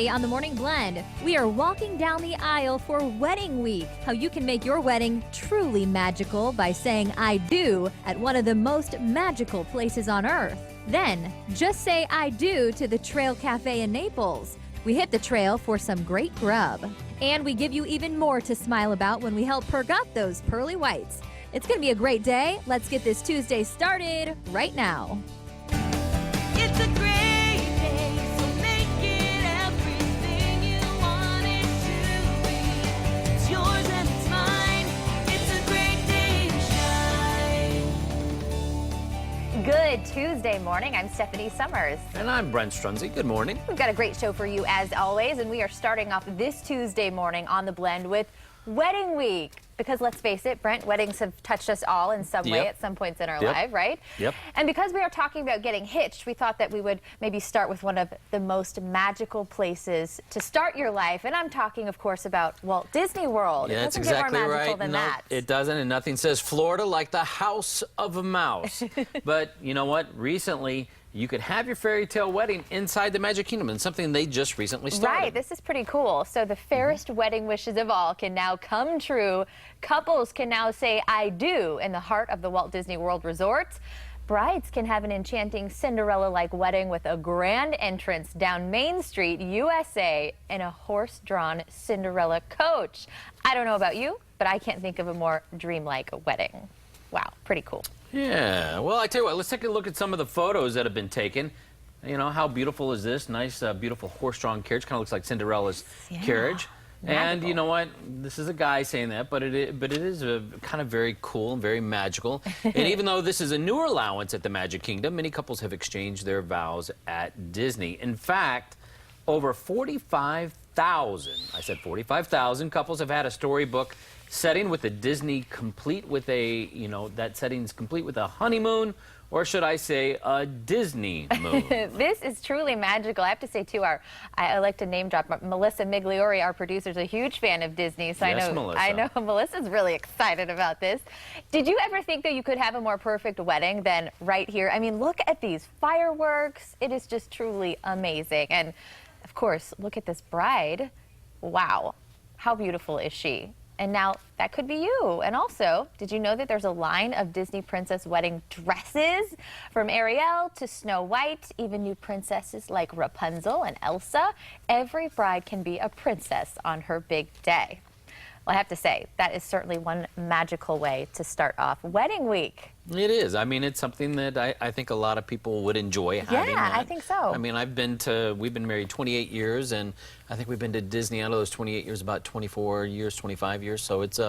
Today on the Morning Blend, we are walking down the aisle for wedding week. How you can make your wedding truly magical by saying I do at one of the most magical places on earth. Then, just say I do to the Trail Cafe in Naples. We hit the trail for some great grub. And we give you even more to smile about when we help perk up those pearly whites. It's going to be a great day. Let's get this Tuesday started right now. It's a great day, so make it everything you want it to be. It's yours and it's mine. It's a great day to shine. Good Tuesday morning. I'm Stephanie Summers. And I'm Brent Strunzy. Good morning. We've got a great show for you as always, and we are starting off this Tuesday morning on the Blend with Wedding Week. Because let's face it, Brent, weddings have touched us all in some way at some points in our life, right? Yep. And because we are talking about getting hitched, we thought that we would maybe start with one of the most magical places to start your life. And I'm talking, of course, about Walt Disney World. Yeah, it that's doesn't exactly get more magical right. than No, that. it doesn't, and nothing says Florida like the House of a Mouse. But you know what? Recently, you could have your fairy tale wedding inside the Magic Kingdom, and something they just recently started. Right, this is pretty cool. So the fairest wedding wishes of all can now come true. Couples can now say I do in the heart of the Walt Disney World Resort. Brides can have an enchanting Cinderella-like wedding with a grand entrance down Main Street, USA, in a horse-drawn Cinderella coach. I don't know about you, but I can't think of a more dreamlike wedding. Wow, pretty cool. Yeah, well, I tell you what, let's take a look at some of the photos that have been taken. You know, how beautiful is this? Nice, beautiful horse-drawn carriage. Kind of looks like Cinderella's carriage. Magical. And you know what? This is a guy saying that, but it is kind of very cool and very magical. And even though this is a newer allowance at the Magic Kingdom, many couples have exchanged their vows at Disney. In fact, over 45,000, I said 45,000 couples have had a storybook setting with a Disney complete with a, that setting's complete with a honeymoon, or should I say a Disney moon. This is truly magical. I have to say, too, I like to name drop Melissa Migliori, our producer, is a huge fan of Disney. So Yes, I know Melissa's really excited about this. Did you ever think that you could have a more perfect wedding than right here? I mean, look at these fireworks. It is just truly amazing. And, of course, look at this bride. Wow. How beautiful is she? And now that could be you. And also, did you know that there's a line of Disney princess wedding dresses? From Ariel to Snow White, even new princesses like Rapunzel and Elsa. Every bride can be a princess on her big day. Well, I have to say, that is certainly one magical way to start off wedding week. It is. I mean, it's something that I think a lot of people would enjoy having. Yeah, I think so. I mean, we've been married 28 years, and I think we've been to Disney out of those 28 years about 24 years, 25 years. So it's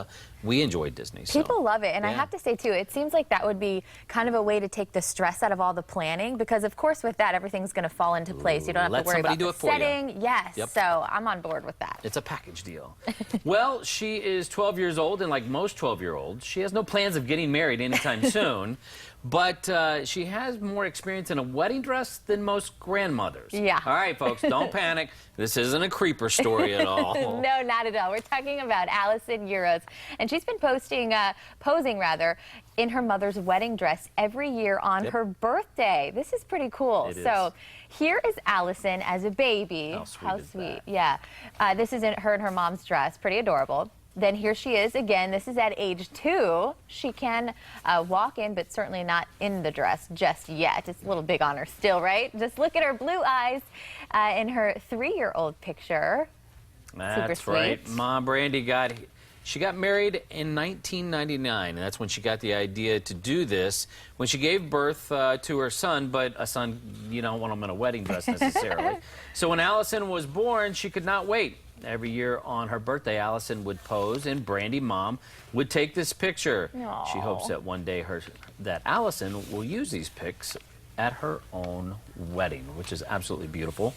we enjoy Disney. So. People love it. And I have to say, too, it seems like that would be kind of a way to take the stress out of all the planning, because, of course, with that, everything's going to fall into place. You don't have to worry about the setting. Yes. Yep. So I'm on board with that. It's a package deal. Well, she is 12 years old, and like most 12-year-olds, she has no plans of getting married anytime soon. But she has more experience in a wedding dress than most grandmothers. Yeah. All right, folks, don't panic. This isn't a creeper story at all. No, not at all. We're talking about Allison Euros, and she's been posing in her mother's wedding dress every year on her birthday. This is pretty cool. So here is Allison as a baby. How sweet. Yeah. This is her and her mom's dress. Pretty adorable. Then here she is again. This is at age 2. She can walk in, but certainly not in the dress just yet. It's a little big on her still, right? Just look at her blue eyes in her 3-year-old picture. That's Super right. sweet. Mom Brandy got married in 1999, and that's when she got the idea to do this. When she gave birth to her son, but a son, you don't want him in a wedding dress necessarily. So when Allison was born, she could not wait. Every year on her birthday, Allison would pose, and Brandy, mom, would take this picture. Aww. She hopes that one day that Allison will use these pics at her own wedding, which is absolutely beautiful.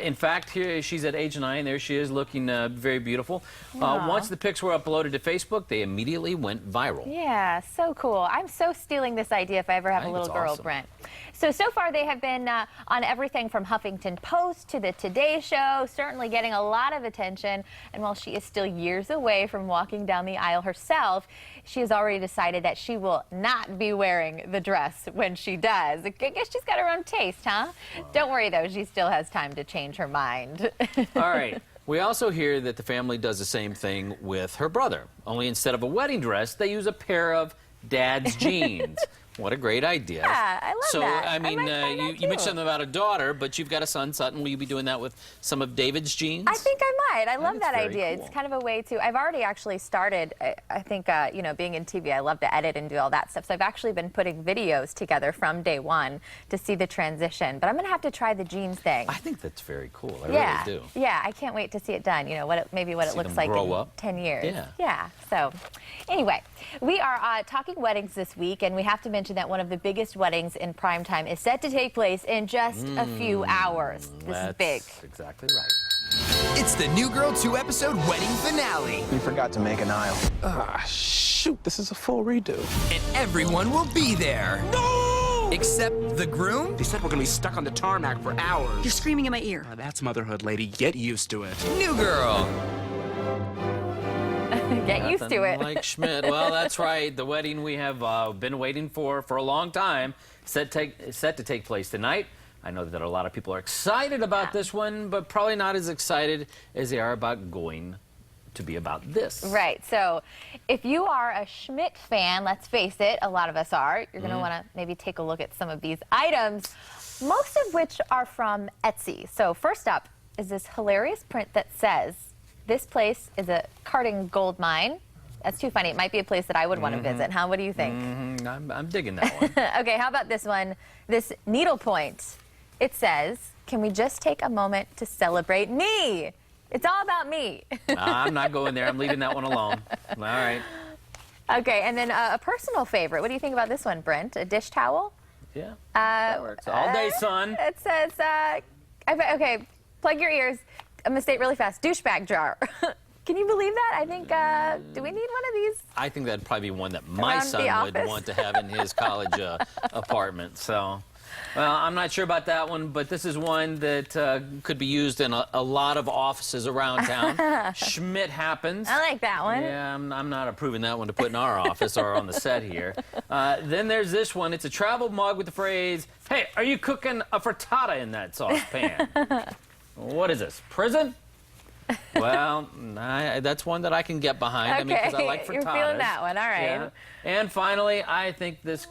In fact, here she's at age 9. There she is, looking very beautiful. Once the pics were uploaded to Facebook, they immediately went viral. Yeah, so cool. I'm so stealing this idea if I ever have a little girl, awesome. Brent. So far they have been on everything from Huffington Post to the Today Show, certainly getting a lot of attention. And while she is still years away from walking down the aisle herself, she has already decided that she will not be wearing the dress when she does. I guess she's got her own taste, huh? huh? Don't worry, though. She still has time to change her mind. All right. We also hear that the family does the same thing with her brother. Only instead of a wedding dress, they use a pair of dad's jeans. What a great idea. Yeah, I love that. So, I mean, might try that you too. mentioned something about a daughter, but you've got a son, Sutton. Will you be doing that with some of David's jeans? I think I might. I love it's that very idea. cool. It's kind of a way to. I've already actually started. I think you know, being in TV, I love to edit and do all that stuff. So I've actually been putting videos together from day one to see the transition. But I'm gonna have to try the jeans thing. I think that's very cool. I Yeah, really do. yeah. I can't wait to see it done. You know, maybe what it See looks them like grow in up. 10 years. Yeah. Yeah. So, anyway, we are talking weddings this week, and we have to mention that one of the biggest weddings in prime time is set to take place in just a few hours. This is big. That's exactly right. It's the New Girl 2-episode wedding finale. We forgot to make an aisle. Ah, shoot, this is a full redo. And everyone will be there. No! Except the groom, They said we're gonna be stuck on the tarmac for hours. You're screaming in my ear. That's motherhood, lady. Get used to it. new girl. Get used to Nothing it. like Schmidt. Well, that's right. The wedding we have been waiting for a long time, set to take place tonight. I know that a lot of people are excited about this one, but probably not as excited as they are about going to be about this. Right. So, if you are a Schmidt fan, let's face it, a lot of us are. You're going to want to maybe take a look at some of these items, most of which are from Etsy. So, first up is this hilarious print that says, "This place is a carting gold mine." That's too funny. It might be a place that I would want to visit. Huh? What do you think? I'm digging that one. Okay, how about this one? This needlepoint. It says, "Can we just take a moment to celebrate me? It's all about me." I'm not going there. I'm leaving that one alone. All right. Okay, and then a personal favorite. What do you think about this one, Brent? A dish towel? Yeah. That works. All day, son. It says, okay, plug your ears. I'm going to say it really fast. Douchebag jar. Can you believe that? I think, do we need one of these? I think that'd probably be one that my Around the son would office. want to have in his college apartment. So, well, I'm not sure about that one, but this is one that could be used in a lot of offices around town. Schmidt happens. I like that one. Yeah, I'm not approving that one to put in our office or on the set here. Then there's this one. It's a travel mug with the phrase, "Hey, are you cooking a frittata in that saucepan?" What is this, prison? Well, that's one that I can get behind. I mean, because I like frittatas. You're feeling that one. All right. Yeah. And finally, I think this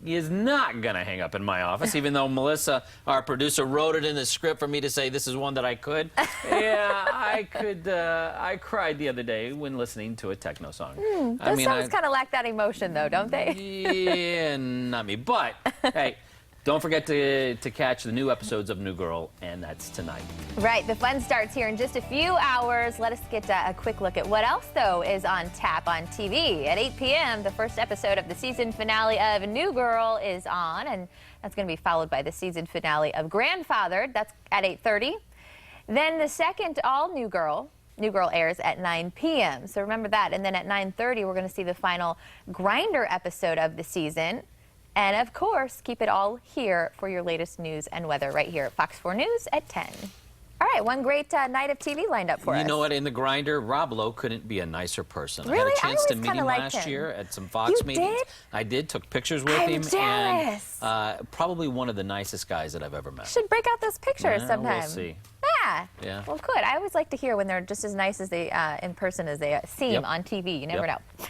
is not going to hang up in my office, even though Melissa, our producer, wrote it in the script for me to say this is one that I could. Yeah, I could. I cried the other day when listening to a techno song. Those songs kind of lack that emotion, though, don't they? Yeah, not me. But, hey, don't forget to catch the new episodes of New Girl, and that's tonight. Right, the fun starts here in just a few hours. Let us get a quick look at what else, though, is on tap on TV. At 8 p.m., the first episode of the season finale of New Girl is on, and that's going to be followed by the season finale of Grandfathered. That's at 8:30. Then the second all New Girl airs at 9 p.m., so remember that. And then at 9:30, we're going to see the final Grinder episode of the season. And, of course, keep it all here for your latest news and weather right here at Fox 4 News at 10. All right, one great night of TV lined up for us. You know what? In the Grinder, Rob Lowe couldn't be a nicer person. Really? I had a chance I to always meet him kinda liked last him. year at some Fox You meetings. did? I did, took pictures with I'm him. jealous. And probably one of the nicest guys that I've ever met. Should break out those pictures Yeah, sometime. we'll see. Yeah. Yeah. Well, good. I always like to hear when they're just as nice as they in person as they seem Yep. on TV. You never Yep. know.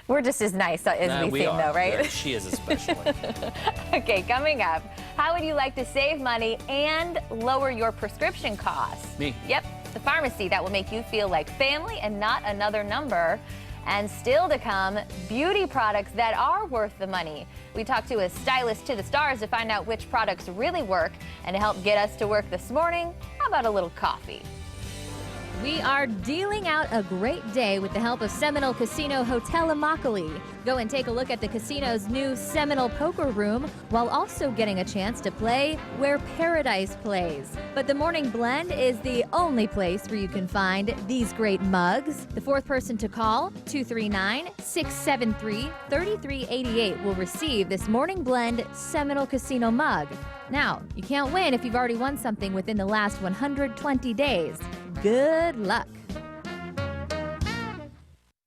We're just as nice as Nah, we seem, are. though, right? Yeah, she is especially. Okay, coming up, how would you like to save money and lower your prescription costs? Me. Yep, the pharmacy that will make you feel like family and not another number. And still to come, beauty products that are worth the money. We talked to a stylist to the stars to find out which products really work. And to help get us to work this morning, how about a little coffee? We are dealing out a great day with the help of Seminole Casino Hotel Immokalee. Go and take a look at the casino's new Seminole Poker Room while also getting a chance to play where paradise plays. But the Morning Blend is the only place where you can find these great mugs. The fourth person to call, 239-673-3388, will receive this Morning Blend Seminole Casino mug. Now, you can't win if you've already won something within the last 120 days. Good luck.